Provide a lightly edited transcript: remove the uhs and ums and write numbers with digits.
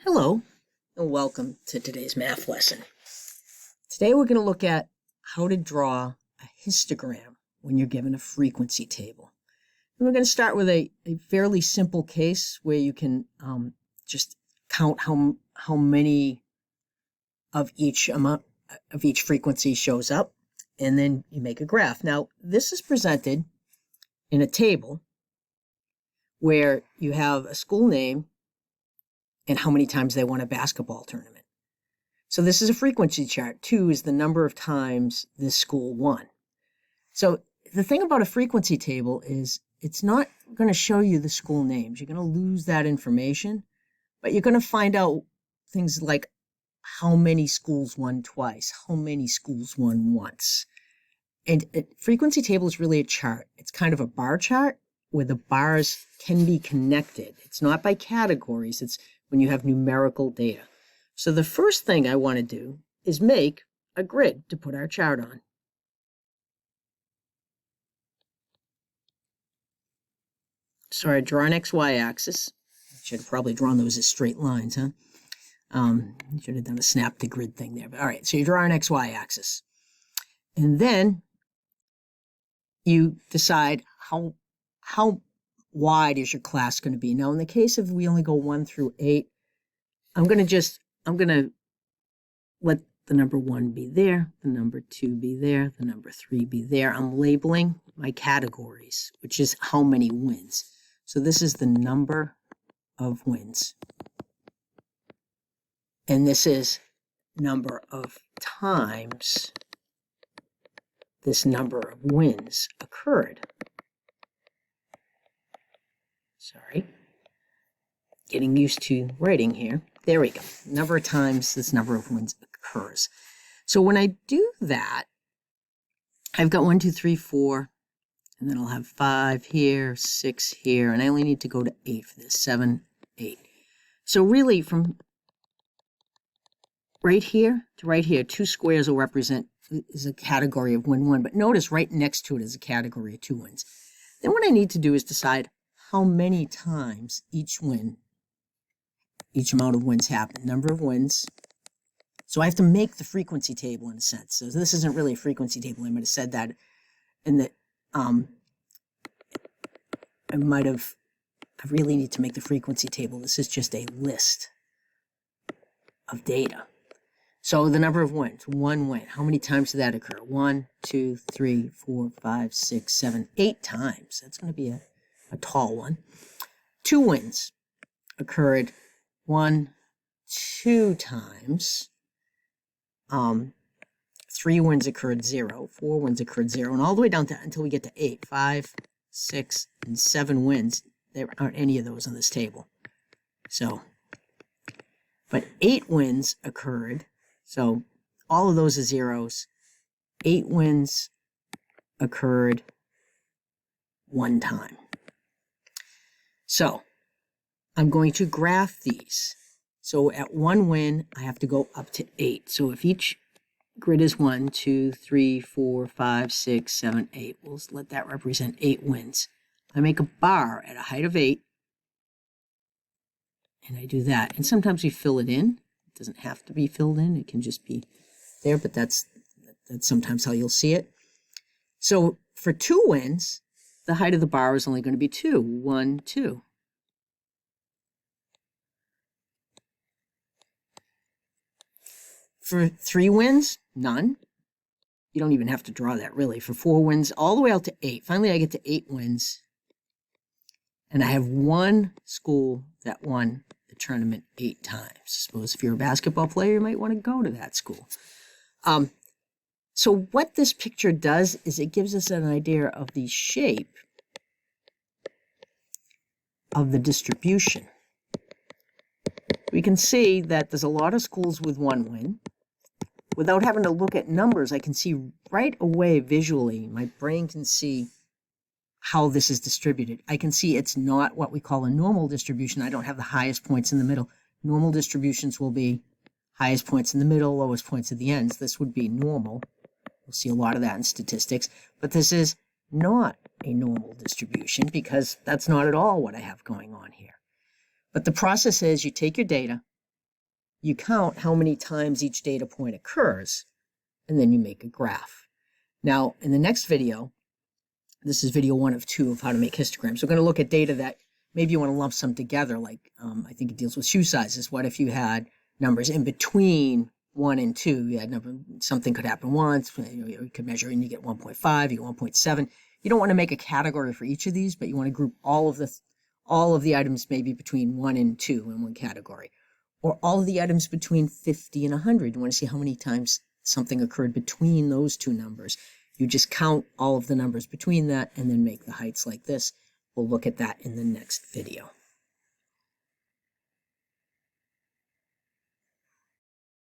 Hello, and welcome to today's math lesson. Today we're going to look at how to draw a histogram when you're given a frequency table. And we're going to start with a fairly simple case where you can just count how many of each frequency shows up, and then you make a graph. Now, this is presented in a table where you have a school name and how many times they won a basketball tournament. So this is a frequency chart. 2 is the number of times this school won. So the thing about a frequency table is it's not going to show you the school names. You're going to lose that information, but you're going to find out things like how many schools won twice, how many schools won once. And a frequency table is really a chart. It's kind of a bar chart where the bars can be connected. It's not by categories. It's when you have numerical data. So the first thing I want to do is make a grid to put our chart on. So I draw an XY axis. Should have probably drawn those as straight lines, huh? Should have done a snap to grid thing there. But all right, so you draw an XY axis. And then you decide how wide is your class going to be. Now, in the case of we only go 1 through 8, I'm going to let the number 1 be there, the number 2 be there, the number 3 be there. I'm labeling my categories, which is how many wins. So this is the number of wins. And this is number of times this number of wins occurred. Sorry, getting used to writing here. There we go. Number of times this number of wins occurs. So when I do that, I've got 1, 2, 3, 4, and then I'll have 5 here, 6 here, and I only need to go to 8 for this, 7, 8. So really from right here to right here, 2 squares will represent is a category of win 1, but notice right next to it is a category of 2 wins. Then what I need to do is decide how many times each amount of wins happen, number of wins. So I have to make the frequency table in a sense. So this isn't really a frequency table. I might have said that in the, I really need to make the frequency table. This is just a list of data. So the number of wins, 1 win. How many times did that occur? 1, 2, 3, 4, 5, 6, 7, 8 times. That's going to be a tall one. 2 wins occurred 1, 2 times. 3 wins occurred 0. 4 wins occurred 0. And all the way down to until we get to 8. 5, 6, and 7 wins. There aren't any of those on this table. So, but 8 wins occurred. So all of those are zeros. 8 wins occurred 1 time. So I'm going to graph these. So at 1 win, I have to go up to 8. So if each grid is 1, 2, 3, 4, 5, 6, 7, 8, we'll let that represent 8 wins. I make a bar at a height of 8, and I do that. And sometimes we fill it in. It doesn't have to be filled in. It can just be there, but that's sometimes how you'll see it. So for 2 wins, the height of the bar is only going to be 2. 1, 2. For 3 wins, none. You don't even have to draw that, really. For 4 wins, all the way out to 8. Finally, I get to 8 wins. And I have 1 school that won the tournament 8 times. Suppose if you're a basketball player, you might want to go to that school. So what this picture does is it gives us an idea of the shape of the distribution. We can see that there's a lot of schools with 1 win. Without having to look at numbers, I can see right away visually, my brain can see how this is distributed. I can see it's not what we call a normal distribution. I don't have the highest points in the middle. Normal distributions will be highest points in the middle, lowest points at the ends. This would be normal. We'll see a lot of that in statistics, but this is not a normal distribution because that's not at all what I have going on here. But the process is you take your data, you count how many times each data point occurs, and then you make a graph. Now, in the next video, this is video 1 of 2 of how to make histograms. We're going to look at data that maybe you want to lump some together, like I think it deals with shoe sizes. What if you had numbers in between 1 and 2? You had something could happen once, you could measure and you get 1.5, you get 1.7. You don't want to make a category for each of these, but you want to group all of the items maybe between 1 and 2 in one category, or all of the items between 50 and 100. You want to see how many times something occurred between those two numbers. You just count all of the numbers between that and then make the heights like this. We'll look at that in the next video.